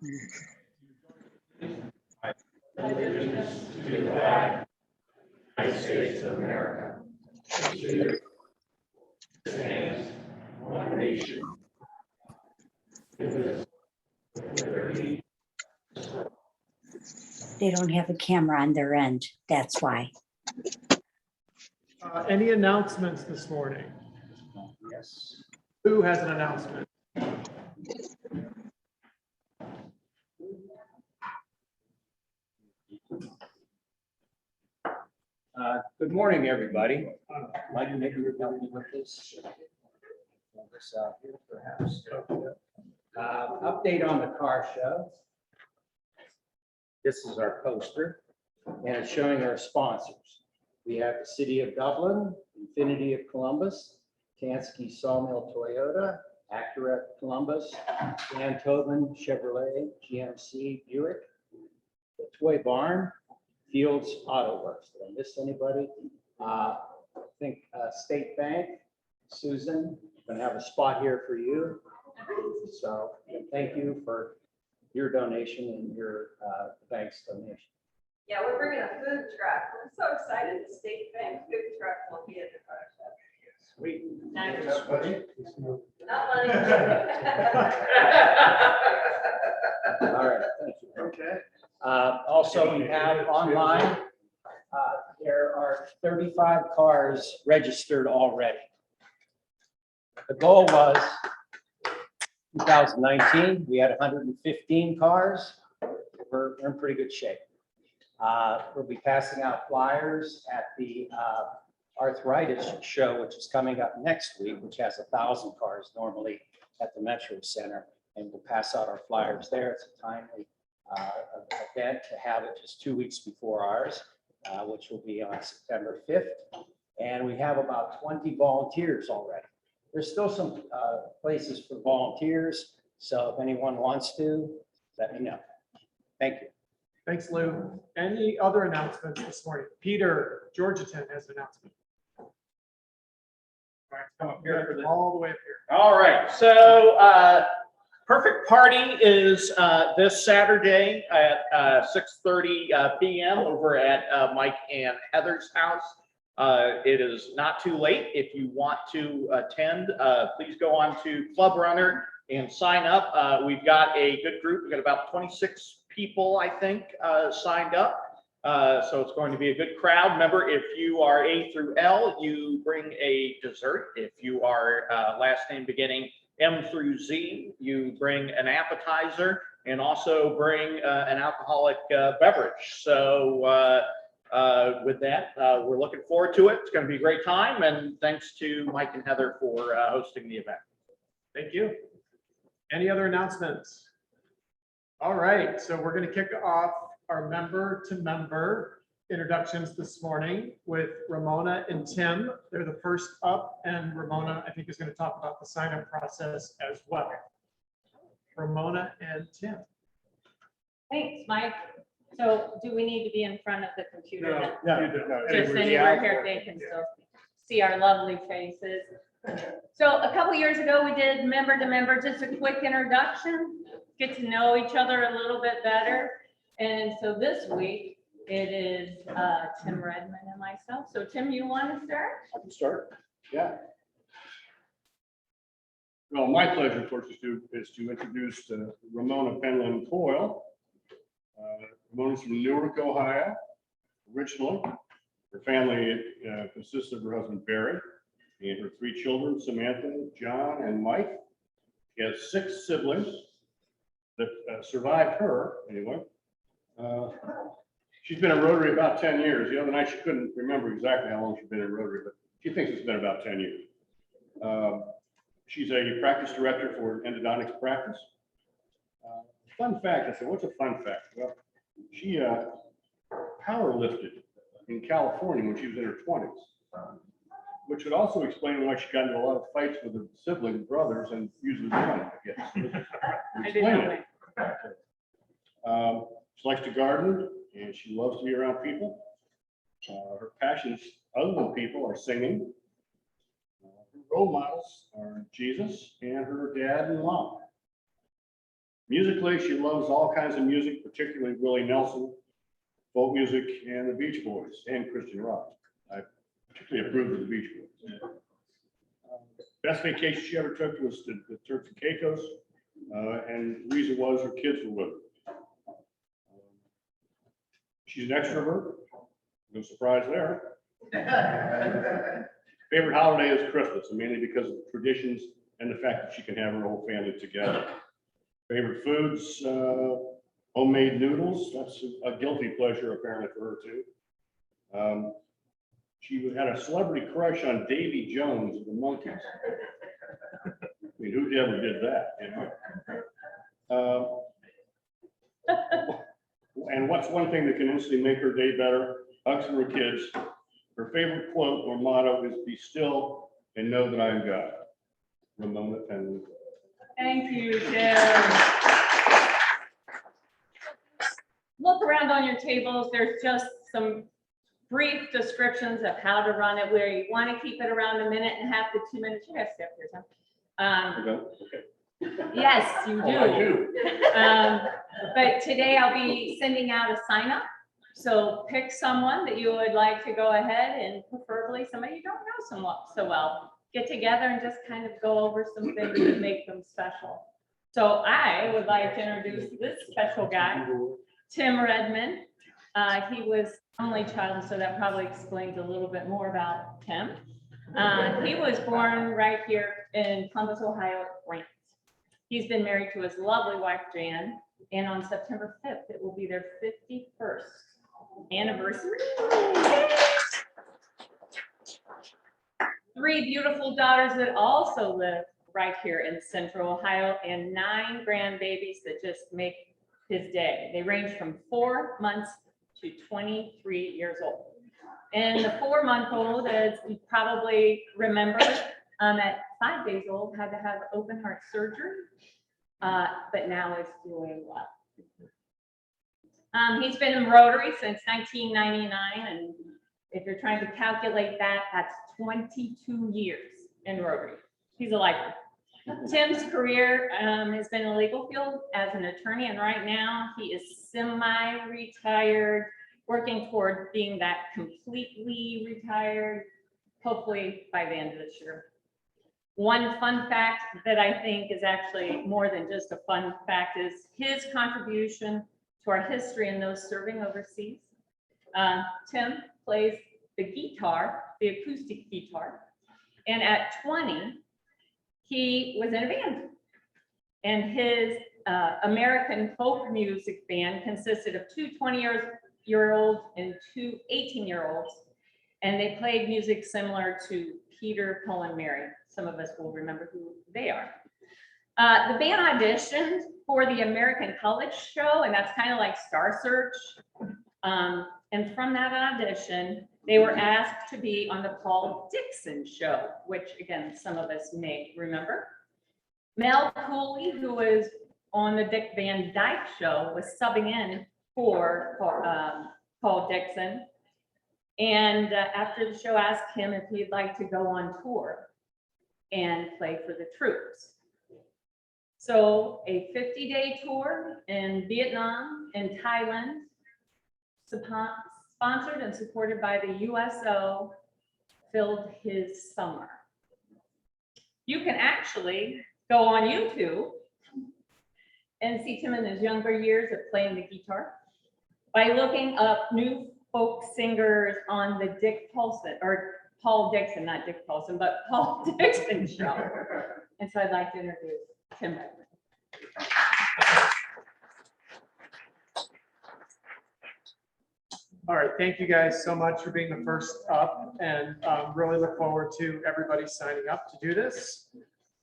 Allegiance to the flag of the United States of America. Stands one nation. They don't have a camera on their end. That's why. Any announcements this morning? Yes. Who has an announcement? Good morning, everybody. Mike, maybe you help me with this. Pull this out here, perhaps. Update on the car show. This is our poster, and it's showing our sponsors. We have the City of Dublin, Infinity of Columbus, Tansky Sawmill Toyota, Acura Columbus, Dan Tobin Chevrolet, GMC Buick, the Toy Barn, Fields Auto Works. Did I miss anybody? I think State Bank, Susan, gonna have a spot here for you. So thank you for your donation and your bank's donation. Yeah, we're bringing a food truck. We're so excited. The State Bank food truck will be at the car show. Sweet. Nice. Not money. Not money. All right, thank you. Okay. Also, we have online, there are 35 cars registered already. The goal was 2019, we had 115 cars. We're in pretty good shape. We'll be passing out flyers at the arthritis show, which is coming up next week, which has 1,000 cars normally at the Metro Center. And we'll pass out our flyers there. It's a timely event to have it just 2 weeks before ours, which will be on September 5th. And we have about 20 volunteers already. There's still some places for volunteers. So if anyone wants to, let me know. Thank you. Thanks, Lou. Any other announcements this morning? Peter, Georgetown has an announcement. All right, come up here for the. All the way up here. All right, so Perfect Party is this Saturday at 6:30 p.m. over at Mike and Heather's house. It is not too late. If you want to attend, please go on to Club Runner and sign up. We've got a good group. We've got about 26 people, I think, signed up. So it's going to be a good crowd. Remember, if you are A through L, you bring a dessert. If you are last name beginning M through Z, you bring an appetizer and also bring an alcoholic beverage. So with that, we're looking forward to it. It's going to be a great time. And thanks to Mike and Heather for hosting the event. Thank you. Any other announcements? All right, so we're going to kick off our member-to-member introductions this morning with Ramona and Tim. They're the first up, and Ramona, I think, is going to talk about the sign-up process as well. Ramona and Tim. Thanks, Mike. So do we need to be in front of the computer? No, then? you don't. Just anywhere here, they can still see our lovely faces. So a couple years ago, we did member to member, just a quick introduction, get to know each other a little bit better. And so this week, it is Tim Redmond and myself. So Tim, you want to start? I can start. Yeah. Well, my pleasure, of course, is to introduce Ramona Penland Coyle. Ramona's from Newark, Ohio, originally. Her family consists of her husband, Barry, and her 3 children, Samantha, John, and Mike. She has 6 siblings that survived her, anyway. She's been in Rotary about 10 years. The other night, she couldn't remember exactly how long she's been in Rotary, but she thinks it's been about 10 years. She's a practice director for endodontics practice. Fun fact, I said, what's a fun fact? Well, she power lifted in California when she was in her 20s, which would also explain why she got into a lot of fights with her sibling brothers and usually won, I guess. I didn't know it. She likes to garden and she loves to be around people. Her passions, other than people, are singing. Her role models are Jesus and her dad and mom. Musically, she loves all kinds of music, particularly Willie Nelson, folk music, and the Beach Boys, and Christian rock. I particularly approve of the Beach Boys. Best vacation she ever took was to the Turks and Caicos, and the reason was her kids were with her. She's an extrovert, no surprise there. Favorite holiday is Christmas, and mainly because of the traditions and the fact that she can have her whole family together. Favorite foods, homemade noodles. That's a guilty pleasure apparently for her too. She had a celebrity crush on Davy Jones of the Monkees. I mean, who ever did that, you know? And what's one thing that can instantly make her day better? Hugs from her kids. Her favorite quote or motto is "Be still and know that I am God." Ramona Penland. Thank you, Tim. Look around on your tables. There's just some brief descriptions of how to run it, where you want to keep it around a minute and a half to 2 minutes. You guys stay up here, Tim. Okay. Yes, you Oh, I do. do. But today I'll be sending out a sign up. So pick someone that you would like to go ahead, and preferably somebody you don't know so well. Get together and just kind of go over some things that make them special. So I would like to introduce this special guy, Tim Redmond. He was only child, so that probably explains a little bit more about Tim. He was born right here in Columbus, Ohio, France. He's been married to his lovely wife, Jan, and on September 5th, it will be their 51st anniversary. 3 beautiful daughters that also live right here in Central Ohio, and 9 grandbabies that just make his day. They range from 4 months to 23 years old. And the 4-month-old, as you probably remember, at 5 days old, had to have open heart surgery, but now is doing well. He's been in Rotary since 1999, and if you're trying to calculate that, that's 22 years in Rotary. He's a lifer. Tim's career has been in the legal field as an attorney, and right now he is semi-retired, working toward being that completely retired, hopefully by the end of this year. One fun fact that I think is actually more than just a fun fact is his contribution to our history and those serving overseas. Tim plays the guitar, the acoustic guitar, and at 20, he was in a band. And his American folk music band consisted of 2 20-year-olds and 2 18-year-olds, and they played music similar to Peter, Paul, and Mary. Some of us will remember who they are. The band auditioned for the American College show, and that's kind of like Star Search. And from that audition, they were asked to be on the Paul Dixon show, which again, some of us may remember. Mel Cooley, who was on the Dick Van Dyke show, was subbing in for Paul Dixon. And after the show, asked him if he'd like to go on tour and play for the troops. So a 50-day tour in Vietnam and Thailand, sponsored and supported by the USO, filled his summer. You can actually go on YouTube and see Tim in his younger years of playing the guitar by looking up new folk singers on the Dick Paulson, or Paul Dixon, not Dick Paulson, but Paul Dixon show. And so I'd like to introduce Tim Redmond. All right, thank you guys so much for being the first up, and really look forward to everybody signing up to do this.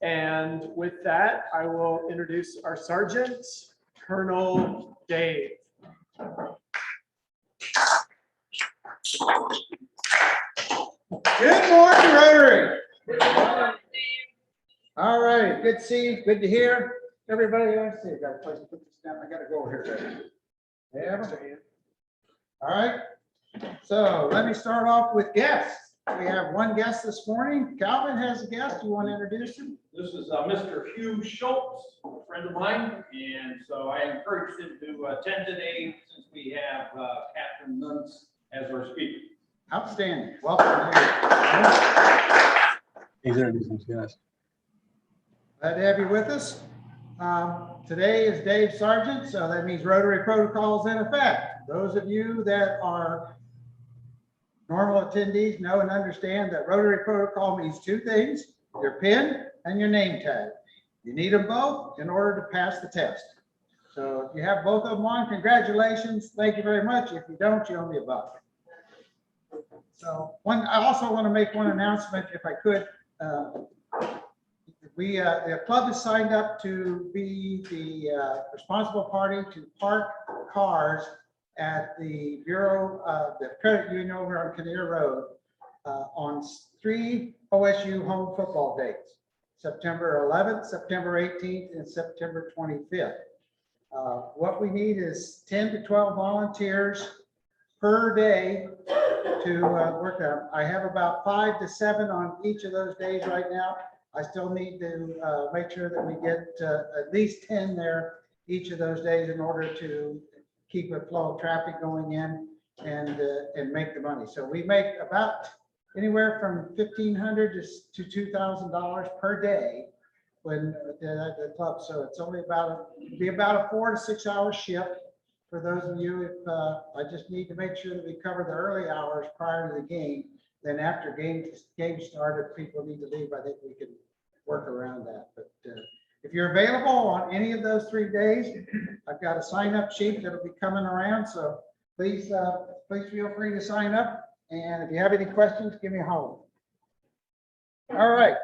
And with that, I will introduce our Sergeant, Colonel Dave. Good morning, Rotary. All right, good to see you, good to hear. Everybody, I see, got a place to put this down. I gotta go over here. Yeah. All right, so let me start off with guests. We have one guest this morning. Calvin has a guest. You want to introduce him? This is Mr. Hugh Schultz, a friend of mine, and so I encouraged him to attend today since we have Kathryn Nuss as our speaker. Outstanding. Welcome. He's introducing us, guys. Glad to have you with us. Today is Dave Sargent, so that means Rotary protocols in effect. Those of you that are normal attendees know and understand that Rotary protocol means two things: your PIN and your name tag. You need them both in order to pass the test. So if you have both of them on, congratulations. Thank you very much. If you don't, you owe me a buck. So I also want to make one announcement, if I could. The club has signed up to be the responsible party to park cars at the Bureau of the Credit Union over on Kinnear Road on 3 OSU home football dates: September 11th, September 18th, and September 25th. What we need is 10 to 12 volunteers per day to work on. I have about 5 to 7 on each of those days right now. I still need to make sure that we get at least 10 there each of those days in order to keep a flow of traffic going in and make the money. So we make about anywhere from $1,500 to $2,000 per day when the club. So it's only about a 4 to 6 hour shift for those of you. If I just need to make sure that we cover the early hours prior to the game. Then after game started, people need to leave. I think we can work around that. But if you're available on any of those 3 days, I've got a sign-up sheet that'll be coming around. So please feel free to sign up. And if you have any questions, give me a holler. All right,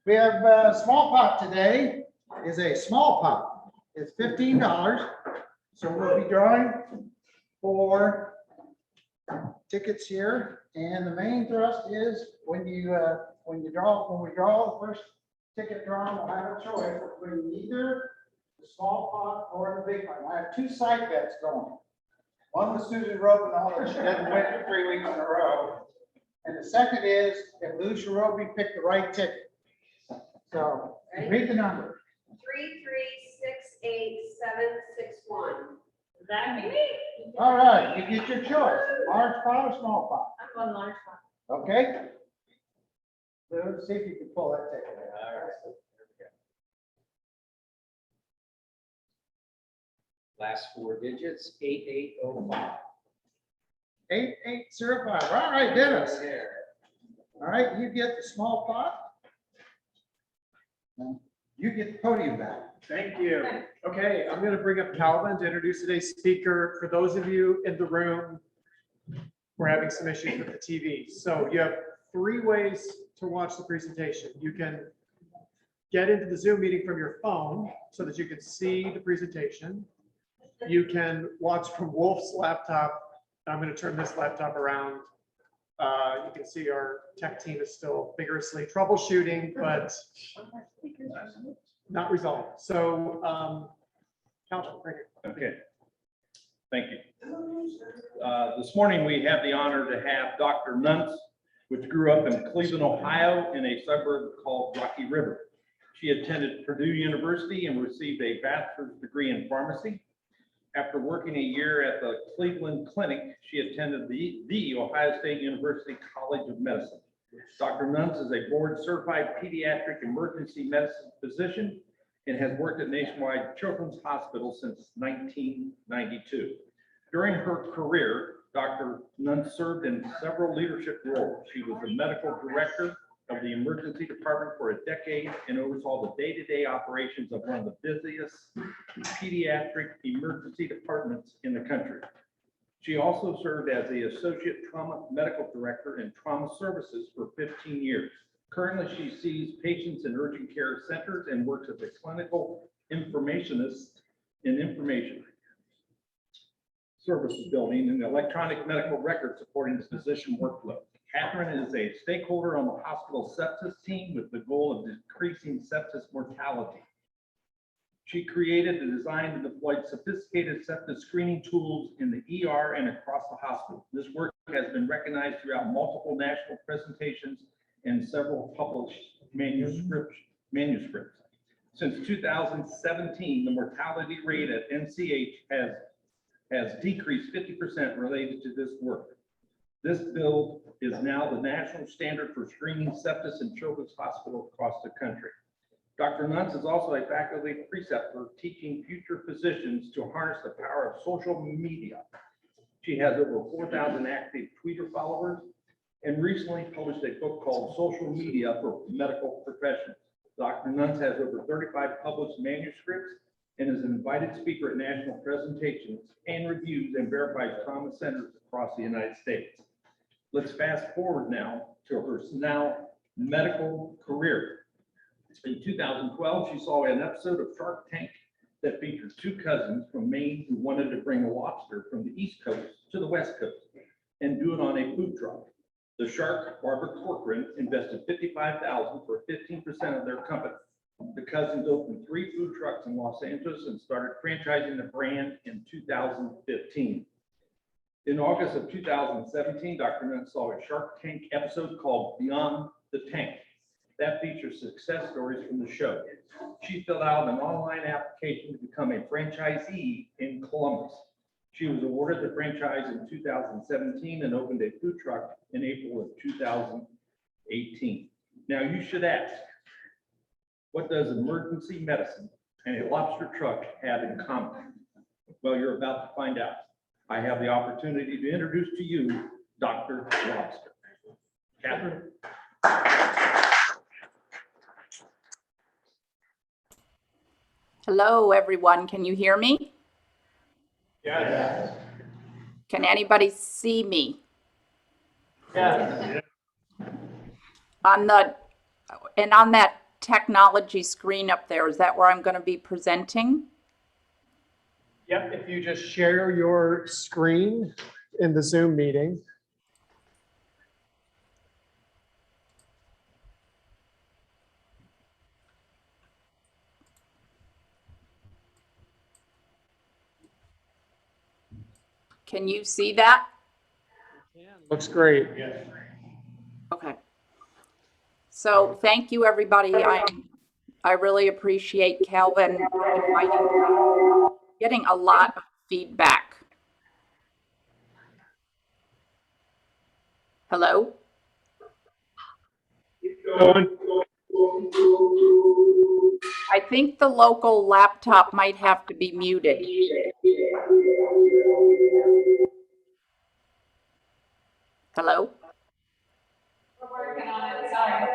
we have a small pot today. Is a small pot. It's $15. So we'll be drawing for tickets here. And the main thrust is when we draw the first ticket drawing, we'll have a choice between either the small pot or the big one. I have 2 side bets going. One with Susan Robinall, that she doesn't win for 3 weeks in a row. And the second is if Lucia Roby picked the right ticket. So read the number. 3368761. That'd be me. All right, you get your choice. Large pot or small pot? I'm on large one. Okay. Let's see if you can pull that ticket. All right. There we go. Last 4 digits, 8805. 8805. All right, Dennis. There. All right, you get the small pot. You get the podium back. Thank you. Okay, I'm going to bring up Calvin to introduce today's speaker. For those of you in the room, we're having some issues with the TV. So you have 3 ways to watch the presentation. You can get into the Zoom meeting from your phone so that you can see the presentation. You can watch from Wolf's laptop. I'm going to turn this laptop around. You can see our tech team is still vigorously troubleshooting, but not resolved. So, Councilman, bring it. Okay. Thank you. This morning, we have the honor to have Dr. Nuss, which grew up in Cleveland, Ohio, in a suburb called Rocky River. She attended Purdue University and received a bachelor's degree in pharmacy. After working a year at the Cleveland Clinic, she attended the Ohio State University College of Medicine. Dr. Nuss is a board-certified pediatric emergency medicine physician and has worked at Nationwide Children's Hospital since 1992. During her career, Dr. Nuss served in several leadership roles. She was the medical director of the emergency department for a decade and oversaw the day-to-day operations of one of the busiest pediatric emergency departments in the country. She also served as the associate trauma medical director in trauma services for 15 years. Currently, she sees patients in urgent care centers and works as a clinical informationist in information services building and electronic medical record supporting the physician workflow. Kathryn is a stakeholder on the hospital sepsis team with the goal of decreasing sepsis mortality. She created, designed, and deployed sophisticated sepsis screening tools in the ER and across the hospital. This work has been recognized throughout multiple national presentations and several published manuscripts. Since 2017, the mortality rate at NCH has decreased 50% related to this work. This bill is now the national standard for screening sepsis in children's hospitals across the country. Dr. Nuns is also a faculty preceptor teaching future physicians to harness the power of social media. She has over 4,000 active Twitter followers and recently published a book called Social Media for Medical Professionals. Dr. Nuns has over 35 published manuscripts and is an invited speaker at national presentations and reviews and verifies trauma centers across the United States. Let's fast forward now to her now medical career. In 2012, she saw an episode of Shark Tank that featured two cousins from Maine who wanted to bring a lobster from the East Coast to the West Coast and do it on a food truck. The shark, Barbara Corcoran, invested $55,000 for 15% of their company. The cousins opened 3 food trucks in Los Angeles and started franchising the brand in 2015. In August of 2017, Dr. Nuns saw a Shark Tank episode called Beyond the Tank. That features success stories from the show. She filled out an online application to become a franchisee in Columbus. She was awarded the franchise in 2017 and opened a food truck in April of 2018. Now you should ask, what does emergency medicine and a lobster truck have in common? Well, you're about to find out. I have the opportunity to introduce to you Dr. Lobster. Kathryn. Hello, everyone. Can you hear me? Yes. Can anybody see me? Yes. On that technology screen up there, is that where I'm going to be presenting? Yep, if you just share your screen in the Zoom meeting. Can you see that? Looks great. Okay. So thank you, everybody. I really appreciate Calvin inviting me. Getting a lot of feedback. Hello? I think the local laptop might have to be muted. Hello? We're working on it, sorry.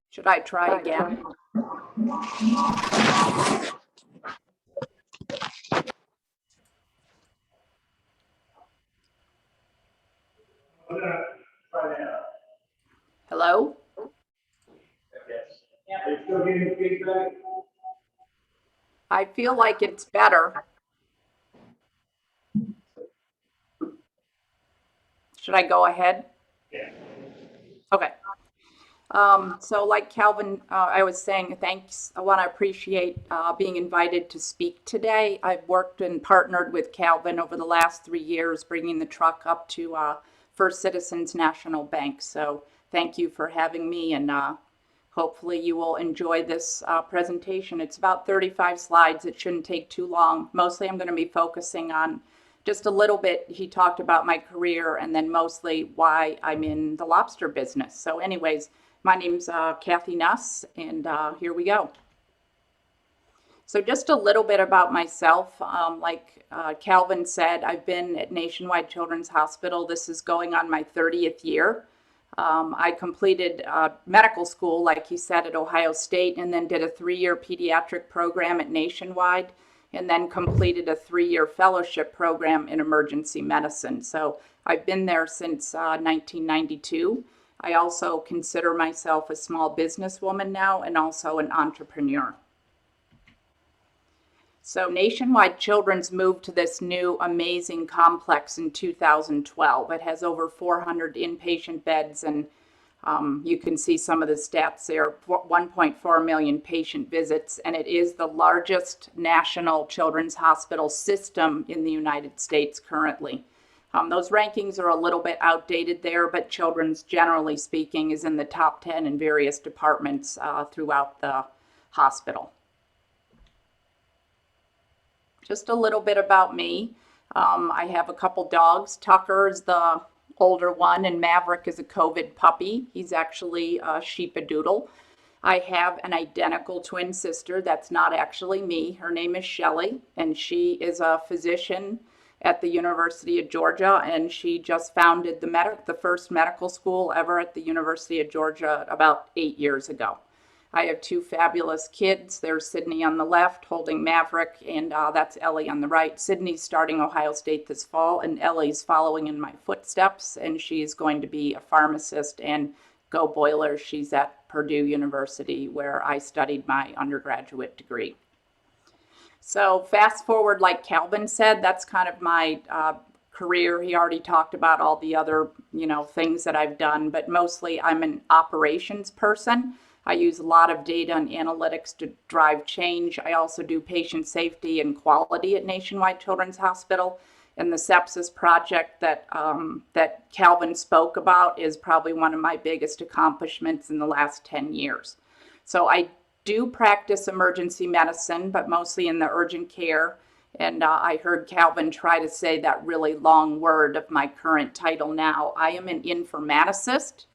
Should I try again? Hello? I feel like it's better. Should I go ahead? Yeah. Okay. So like Calvin, I was saying, thanks. I want to appreciate being invited to speak today. I've worked and partnered with Calvin over the last 3 years, bringing the truck up to First Citizens National Bank. So thank you for having me, and hopefully you will enjoy this presentation. It's about 35 slides. It shouldn't take too long. Mostly I'm going to be focusing on just a little bit. He talked about my career and then mostly why I'm in the lobster business. So anyways, my name's Kathryn Nuss, and here we go. So just a little bit about myself. Like Calvin said, I've been at Nationwide Children's Hospital. This is going on my 30th year. I completed medical school, like he said, at Ohio State, and then did a 3-year pediatric program at Nationwide, and then completed a 3-year fellowship program in emergency medicine. So I've been there since 1992. I also consider myself a small businesswoman now and also an entrepreneur. So Nationwide Children's moved to this new amazing complex in 2012. It has over 400 inpatient beds, and you can see some of the stats there, 1.4 million patient visits, and it is the largest national children's hospital system in the United States currently. Those rankings are a little bit outdated there, but children's, generally speaking, is in the top 10 in various departments throughout the hospital. Just a little bit about me. I have a couple dogs. Tucker is the older one, and Maverick is a COVID puppy. He's actually a sheepadoodle. I have an identical twin sister that's not actually me. Her name is Shelley, and she is a physician at the University of Georgia, and she just founded the first medical school ever at the University of Georgia about 8 years ago. I have two fabulous kids. There's Sydney on the left holding Maverick, and that's Ellie on the right. Sydney's starting Ohio State this fall, and Ellie's following in my footsteps, and she's going to be a pharmacist and go Boilers. She's at Purdue University, where I studied my undergraduate degree. So fast forward, like Calvin said, that's kind of my career. He already talked about all the other, things that I've done, but mostly I'm an operations person. I use a lot of data and analytics to drive change. I also do patient safety and quality at Nationwide Children's Hospital. And the sepsis project that Calvin spoke about is probably one of my biggest accomplishments in the last 10 years. So I do practice emergency medicine, but mostly in the urgent care. And I heard Calvin try to say that really long word of my current title now. I am an informaticist.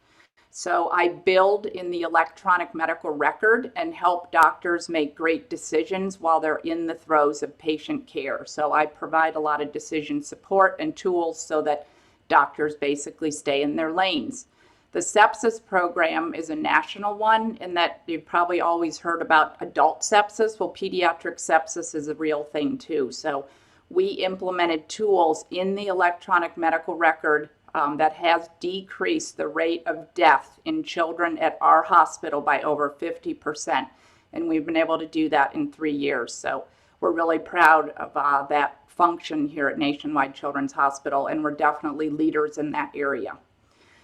So I build in the electronic medical record and help doctors make great decisions while they're in the throes of patient care. So I provide a lot of decision support and tools so that doctors basically stay in their lanes. The sepsis program is a national one in that you've probably always heard about adult sepsis. Well, pediatric sepsis is a real thing too. So we implemented tools in the electronic medical record that has decreased the rate of death in children at our hospital by over 50%. And we've been able to do that in 3 years. So we're really proud of that function here at Nationwide Children's Hospital, and we're definitely leaders in that area.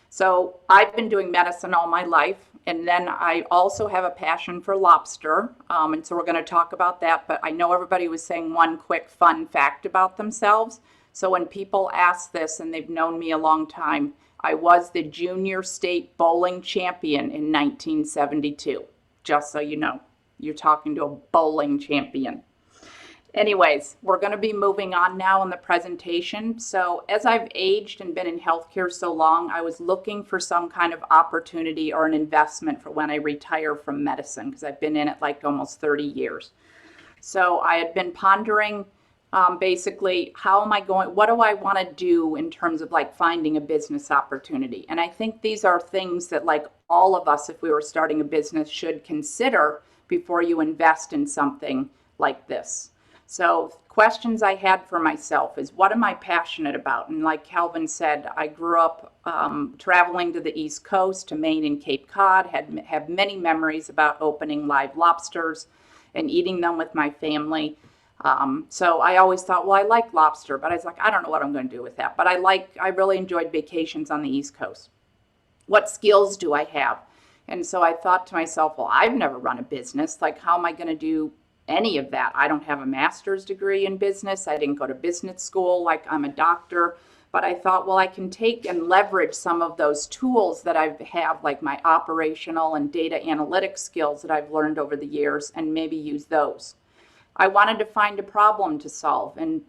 So I've been doing medicine all my life, and then I also have a passion for lobster, and so we're going to talk about that, but I know everybody was saying one quick fun fact about themselves. So when people ask this, and they've known me a long time, I was the junior state bowling champion in 1972. Just so you know, you're talking to a bowling champion. Anyways, we're going to be moving on now in the presentation. So as I've aged and been in healthcare so long, I was looking for some kind of opportunity or an investment for when I retire from medicine, because I've been in it like almost 30 years. So I had been pondering basically, what do I want to do in terms of like finding a business opportunity? And I think these are things that like all of us, if we were starting a business, should consider before you invest in something like this. So questions I had for myself is, what am I passionate about? And like Calvin said, I grew up traveling to the East Coast, to Maine and Cape Cod, have many memories about opening live lobsters and eating them with my family. So I always thought, well, I like lobster, but I was like, I don't know what I'm going to do with that. But I really enjoyed vacations on the East Coast. What skills do I have? And so I thought to myself, well, I've never run a business. Like, how am I going to do any of that? I don't have a master's degree in business. I didn't go to business school. Like, I'm a doctor. But I thought, well, I can take and leverage some of those tools that I have, like my operational and data analytics skills that I've learned over the years, and maybe use those. I wanted to find a problem to solve, and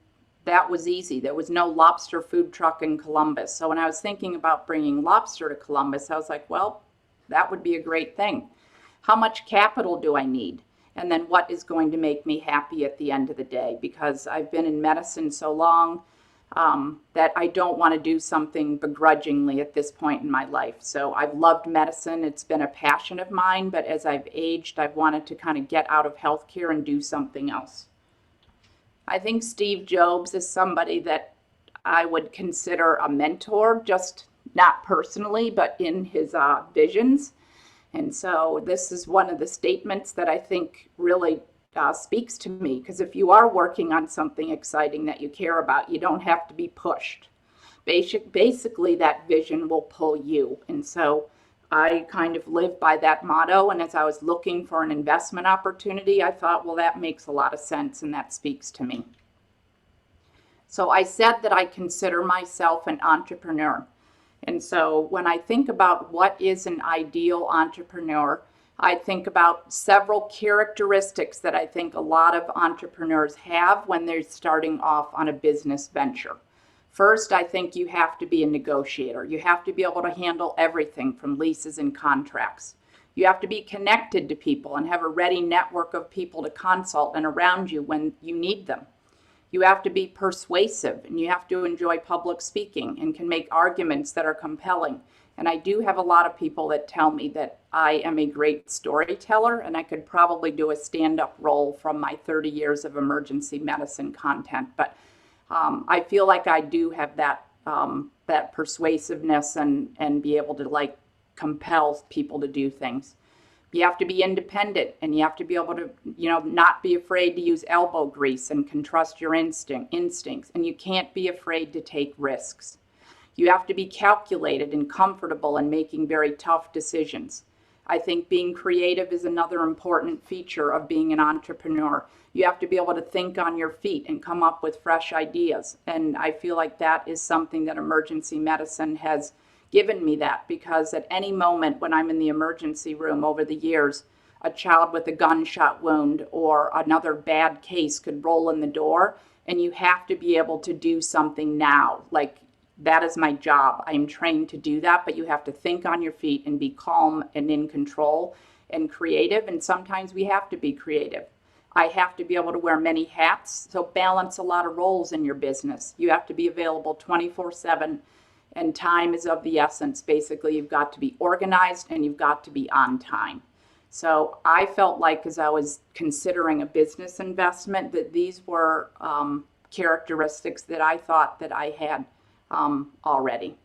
that was easy. There was no lobster food truck in Columbus. So when I was thinking about bringing lobster to Columbus, I was like, well, that would be a great thing. How much capital do I need? And then what is going to make me happy at the end of the day? Because I've been in medicine so long that I don't want to do something begrudgingly at this point in my life. So I've loved medicine. It's been a passion of mine, but as I've aged, I've wanted to kind of get out of healthcare and do something else. I think Steve Jobs is somebody that I would consider a mentor, just not personally, but in his visions. And so this is one of the statements that I think really speaks to me, because if you are working on something exciting that you care about, you don't have to be pushed. Basically, that vision will pull you. And so I kind of live by that motto. And as I was looking for an investment opportunity, I thought, well, that makes a lot of sense and that speaks to me. So I said that I consider myself an entrepreneur. And so when I think about what is an ideal entrepreneur, I think about several characteristics that I think a lot of entrepreneurs have when they're starting off on a business venture. First, I think you have to be a negotiator. You have to be able to handle everything from leases and contracts. You have to be connected to people and have a ready network of people to consult and around you when you need them. You have to be persuasive, and you have to enjoy public speaking and can make arguments that are compelling. And I do have a lot of people that tell me that I am a great storyteller, and I could probably do a stand-up role from my 30 years of emergency medicine content. But I feel like I do have that that persuasiveness and be able to compel people to do things. You have to be independent, and you have to be able to, not be afraid to use elbow grease and can trust your instincts, and you can't be afraid to take risks. You have to be calculated and comfortable in making very tough decisions. I think being creative is another important feature of being an entrepreneur. You have to be able to think on your feet and come up with fresh ideas. And I feel like that is something that emergency medicine has given me, that because at any moment when I'm in the emergency room over the years, a child with a gunshot wound or another bad case could roll in the door, and you have to be able to do something now. That is my job. I am trained to do that, but you have to think on your feet and be calm and in control and creative. And sometimes we have to be creative. I have to be able to wear many hats, so balance a lot of roles in your business. You have to be available 24/7, and time is of the essence. Basically, you've got to be organized and you've got to be on time. So I felt like, as I was considering a business investment, that these were characteristics that I thought that I had already.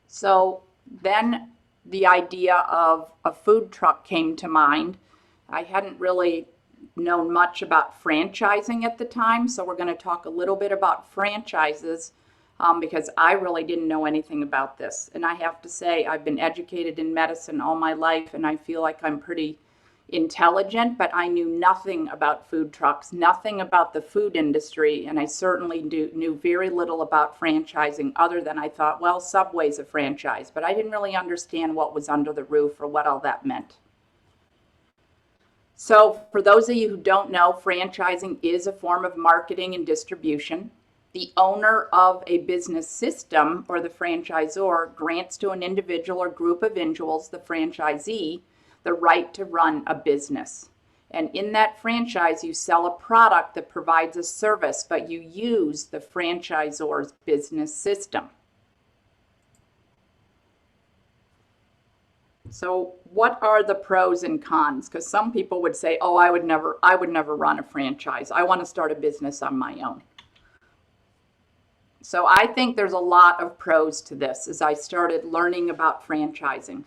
So then the idea of a food truck came to mind. I hadn't really known much about franchising at the time, so we're going to talk a little bit about franchises because I really didn't know anything about this. And I have to say, I've been educated in medicine all my life, and I feel like I'm pretty intelligent, but I knew nothing about food trucks, nothing about the food industry, and I certainly knew very little about franchising, other than I thought, well, Subway's a franchise, but I didn't really understand what was under the roof or what all that meant. So for those of you who don't know, franchising is a form of marketing and distribution. The owner of a business system, or the franchisor, grants to an individual or group of individuals, the franchisee, the right to run a business. And in that franchise, you sell a product that provides a service, but you use the franchisor's business system. So what are the pros and cons? Because some people would say, oh, I would never run a franchise. I want to start a business on my own. So I think there's a lot of pros to this as I started learning about franchising.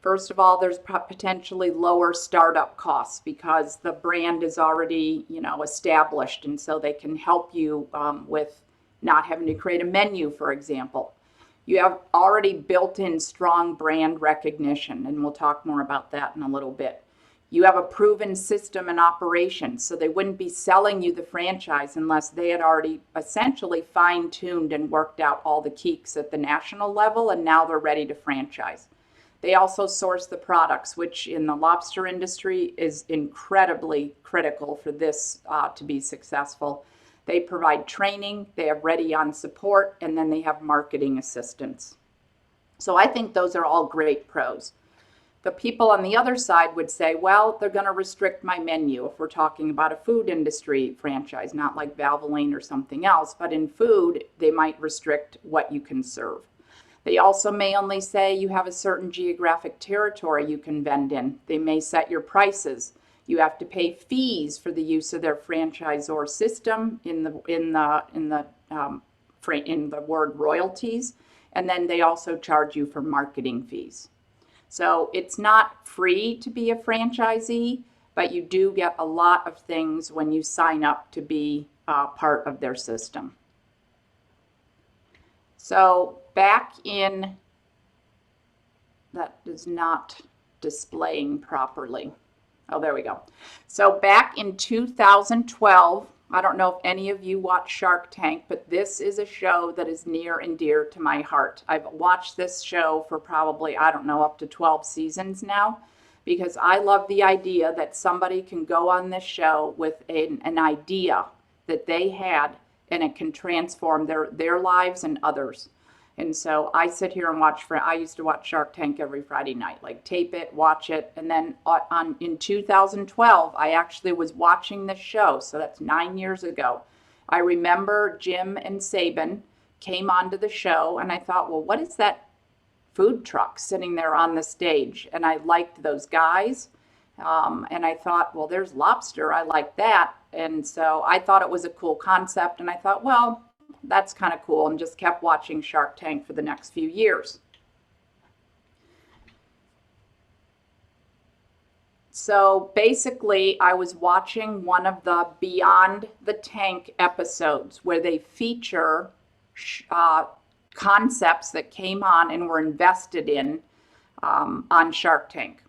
First of all, there's potentially lower startup costs because the brand is already, established, and so they can help you with not having to create a menu, for example. You have already built-in strong brand recognition, and we'll talk more about that in a little bit. You have a proven system and operation, so they wouldn't be selling you the franchise unless they had already essentially fine-tuned and worked out all the kinks at the national level, and now they're ready to franchise. They also source the products, which in the lobster industry is incredibly critical for this to be successful. They provide training, they have ready-on support, and then they have marketing assistance. So I think those are all great pros. The people on the other side would say, well, they're going to restrict my menu if we're talking about a food industry franchise, not like Valvoline or something else, but in food, they might restrict what you can serve. They also may only say you have a certain geographic territory you can vend in. They may set your prices. You have to pay fees for the use of their franchisor system in the word royalties. And then they also charge you for marketing fees. So it's not free to be a franchisee, but you do get a lot of things when you sign up to be part of their system. So back in, that is not displaying properly. Oh, there we go. So back in 2012, I don't know if any of you watch Shark Tank, but this is a show that is near and dear to my heart. I've watched this show for probably, I don't know, up to 12 seasons now, because I love the idea that somebody can go on this show with an idea that they had, and it can transform their lives and others. And so I sit here and I used to watch Shark Tank every Friday night, like tape it, watch it. And then in 2012, I actually was watching this show. So that's 9 years ago. I remember Jim and Sabin came onto the show, and I thought, well, what is that food truck sitting there on the stage? And I liked those guys. And I thought, well, there's lobster. I like that. And so I thought it was a cool concept. And I thought, well, that's kind of cool, and just kept watching Shark Tank for the next few years. So basically, I was watching one of the Beyond the Tank episodes where they feature concepts that came on and were invested in on Shark Tank.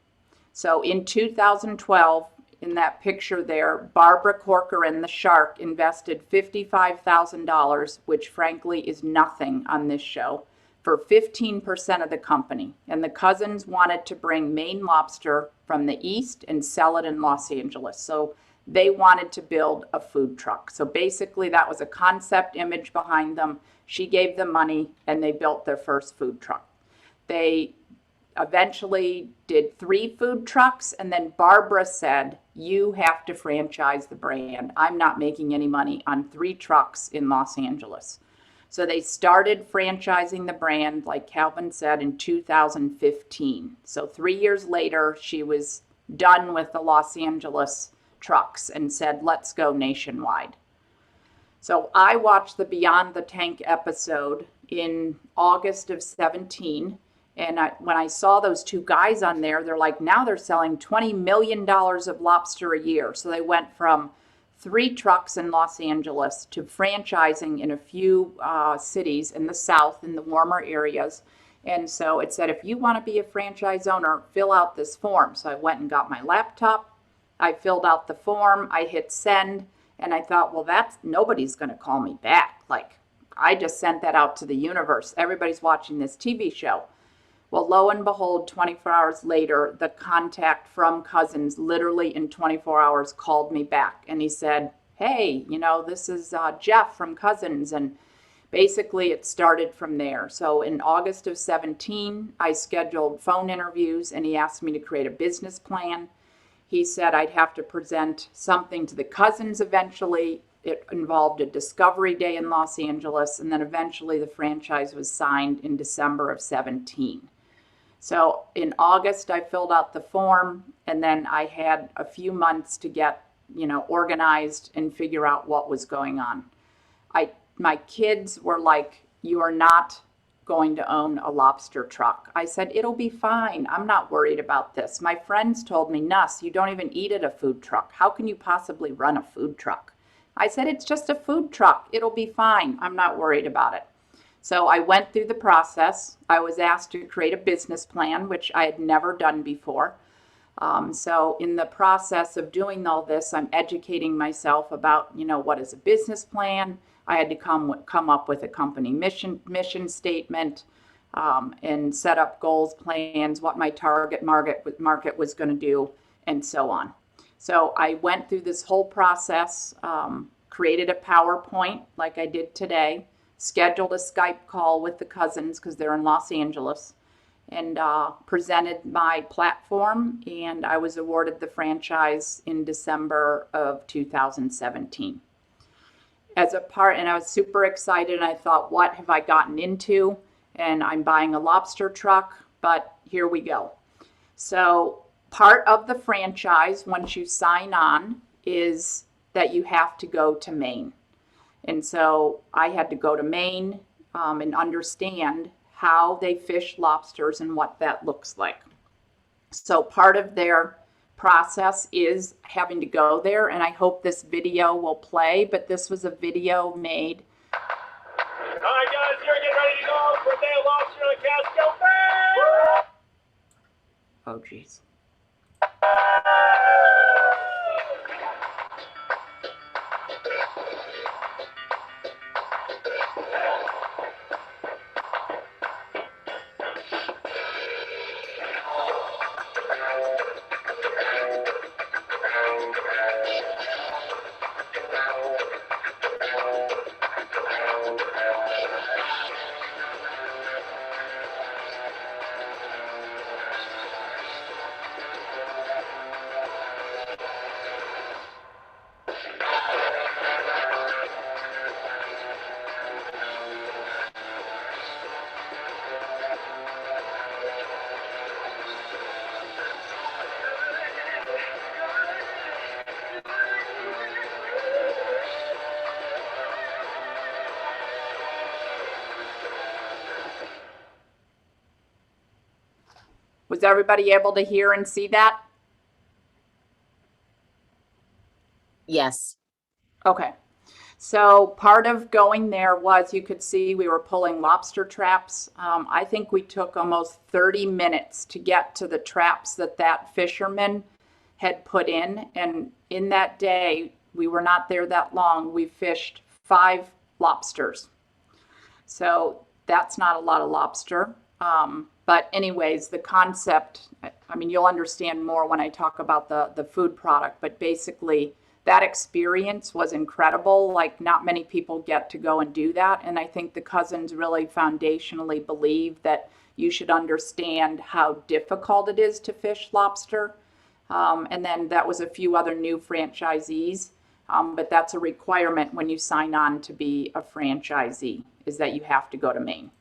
So in 2012, in that picture there, Barbara Corcoran, the shark, invested $55,000, which frankly is nothing on this show, for 15% of the company. And the cousins wanted to bring Maine Lobster from the East and sell it in Los Angeles. So they wanted to build a food truck. So basically that was a concept image behind them. She gave them money, and they built their first food truck. They eventually did 3 food trucks, and then Barbara said, you have to franchise the brand. I'm not making any money on 3 trucks in Los Angeles. So they started franchising the brand, like Calvin said, in 2015. So 3 years later, she was done with the Los Angeles trucks and said, let's go nationwide. So I watched the Beyond the Tank episode in August of 17. And when I saw those 2 guys on there, they're like, now they're selling $20 million of lobster a year. So they went from 3 trucks in Los Angeles to franchising in a few cities in the South, in the warmer areas. And so it said, if you want to be a franchise owner, fill out this form. So I went and got my laptop. I filled out the form. I hit send. And I thought, well, nobody's going to call me back. Like, I just sent that out to the universe. Everybody's watching this TV show. Well, lo and behold, 24 hours later, the contact from Cousins literally in 24 hours called me back. And he said, hey, this is Jeff from Cousins. And basically it started from there. So in August of 17, I scheduled phone interviews, and he asked me to create a business plan. He said I'd have to present something to the Cousins eventually. It involved a discovery day in Los Angeles, and then eventually the franchise was signed in December of 17. So in August, I filled out the form, and then I had a few months to get, organized and figure out what was going on. My kids were like, you are not going to own a lobster truck. I said, it'll be fine. I'm not worried about this. My friends told me, Nuss, you don't even eat at a food truck. How can you possibly run a food truck? I said, it's just a food truck. It'll be fine. I'm not worried about it. So I went through the process. I was asked to create a business plan, which I had never done before. So in the process of doing all this, I'm educating myself about, what is a business plan. I had to come up with a company mission statement, and set up goals, plans, what my target market was going to do, and so on. So I went through this whole process, created a PowerPoint like I did today, scheduled a Skype call with the Cousins because they're in Los Angeles, and presented my platform, and I was awarded the franchise in December of 2017. And I was super excited, and I thought, what have I gotten into? And I'm buying a lobster truck, but here we go. So Part of the franchise, once you sign on, is that you have to go to Maine. And so I had to go to Maine and understand how they fish lobsters and what that looks like. So part of their process is having to go there, and I hope this video will play, but this was a video made. All right, guys, you're getting ready to go for a day of lobster on Casco Bay. Oh, geez. Was everybody able to hear and see that? Yes. Okay. So part of going there was, you could see we were pulling lobster traps. I think we took almost 30 minutes to get to the traps that fisherman had put in. And in that day, we were not there that long. We fished 5 lobsters. So that's not a lot of lobster. But anyways, the concept, I mean, you'll understand more when I talk about the food product, but basically that experience was incredible. Like, not many people get to go and do that. And I think the cousins really foundationally believe that you should understand how difficult it is to fish lobster. And then that was a few other new franchisees. But that's a requirement when you sign on to be a franchisee, is that you have to go to Maine.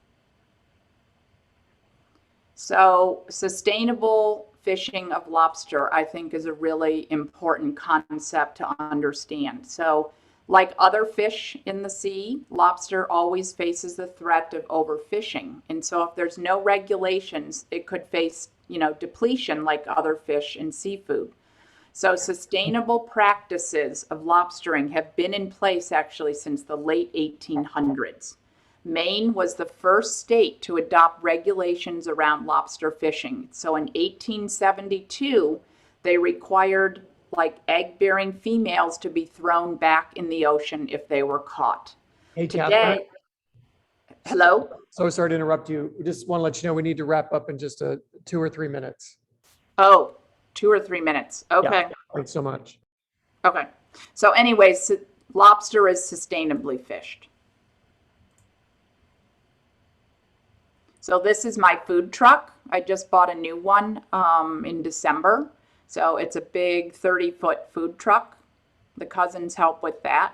So sustainable fishing of lobster, I think, is a really important concept to understand. So like other fish in the sea, lobster always faces the threat of overfishing. And so if there's no regulations, it could face, depletion like other fish and seafood. So sustainable practices of lobstering have been in place actually since the late 1800s. Maine was the first state to adopt regulations around lobster fishing. So in 1872, they required egg-bearing females to be thrown back in the ocean if they were caught. Hey, Today, hello? So sorry to interrupt you. We just want to let you know we need to wrap up in just 2 or 3 minutes. Oh, 2 or 3 minutes. Okay. Yeah, thanks so much. Okay. So anyways, lobster is sustainably fished. So this is my food truck. I just bought a new one in December. So it's a big 30-foot food truck. The cousins help with that.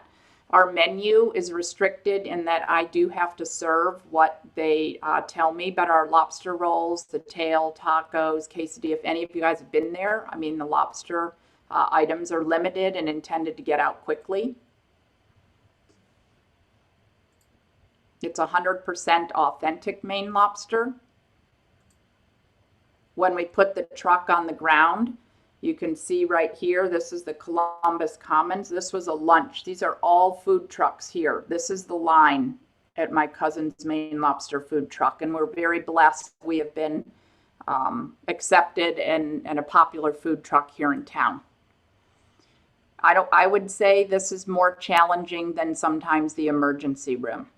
Our menu is restricted in that I do have to serve what they tell me, but our lobster rolls, the tail, tacos, quesadilla, if any of you guys have been there, I mean, the lobster items are limited and intended to get out quickly. It's 100% authentic Maine lobster. When we put the truck on the ground, you can see right here, this is the Columbus Commons. This was a lunch. These are all food trucks here. This is the line at my cousin's Maine Lobster food truck. And we're very blessed. We have been accepted and a popular food truck here in town. I would say this is more challenging than sometimes the emergency room.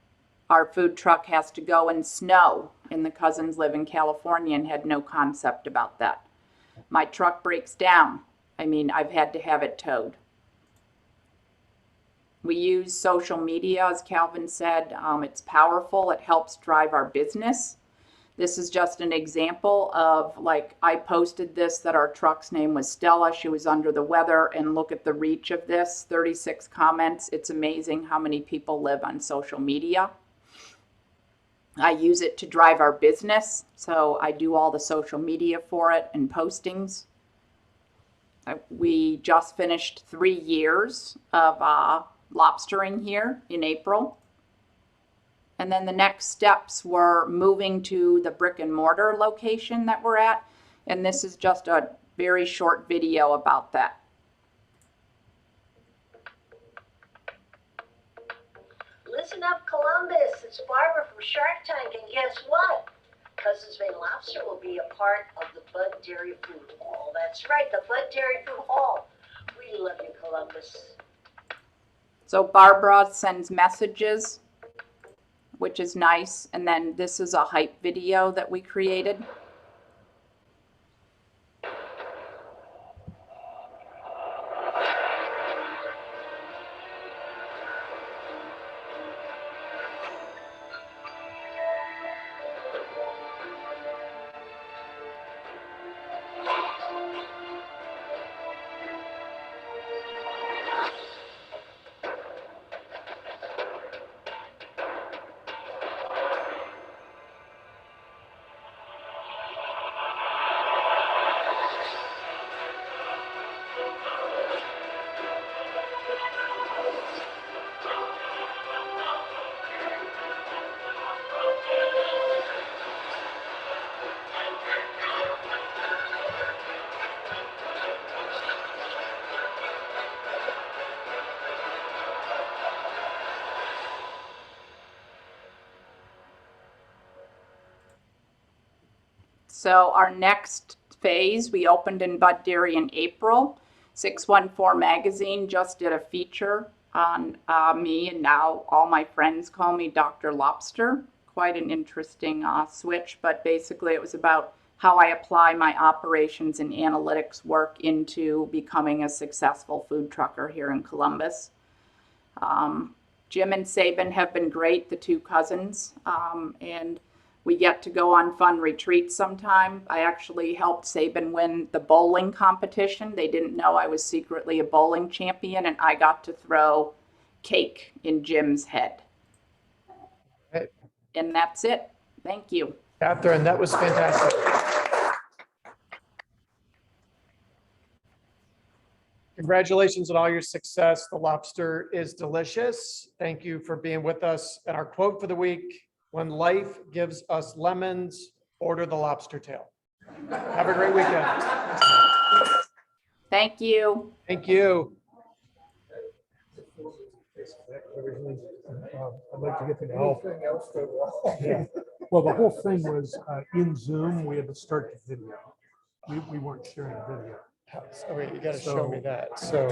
Our food truck has to go in snow, and the cousins live in California and had no concept about that. My truck breaks down. I mean, I've had to have it towed. We use social media, as Calvin said. It's powerful. It helps drive our business. This is just an example of, I posted this, that our truck's name was Stella. She was under the weather, and look at the reach of this, 36 comments. It's amazing how many people live on social media. I use it to drive our business, so I do all the social media for it and postings. We just finished 3 years of lobstering here in April. And then the next steps were moving to the brick and mortar location that we're at. And this is just a very short video about that. Listen up, Columbus. It's Barbara from Shark Tank, and guess what? Cousins Maine Lobster will be a part of the Bud Dairy Food Hall. That's right, the Bud Dairy Food Hall. We love you, Columbus. So Barbara sends messages, which is nice. And then this is a hype video that we created. So our next phase, we opened in Bud Dairy in April. 614 Magazine just did a feature on me, and now all my friends call me Dr. Lobster. Quite an interesting switch, but basically it was about how I apply my operations and analytics work into becoming a successful food trucker here in Columbus. Jim and Sabin have been great, the two cousins, and we get to go on fun retreats sometime. I actually helped Sabin win the bowling competition. They didn't know I was secretly a bowling champion, and I got to throw cake in Jim's head. Right. And that's it. Thank you. Kathryn, that was fantastic. Congratulations on all your success. The lobster is delicious. Thank you for being with us. And our quote for the week: when life gives us lemons, order the lobster tail. Have a great weekend. Thank you. Thank you. I'd like to get the help. Yeah. Well, the whole thing was in Zoom, we had to start the video. We weren't sharing the video. Oh, wait, you got to show me that. So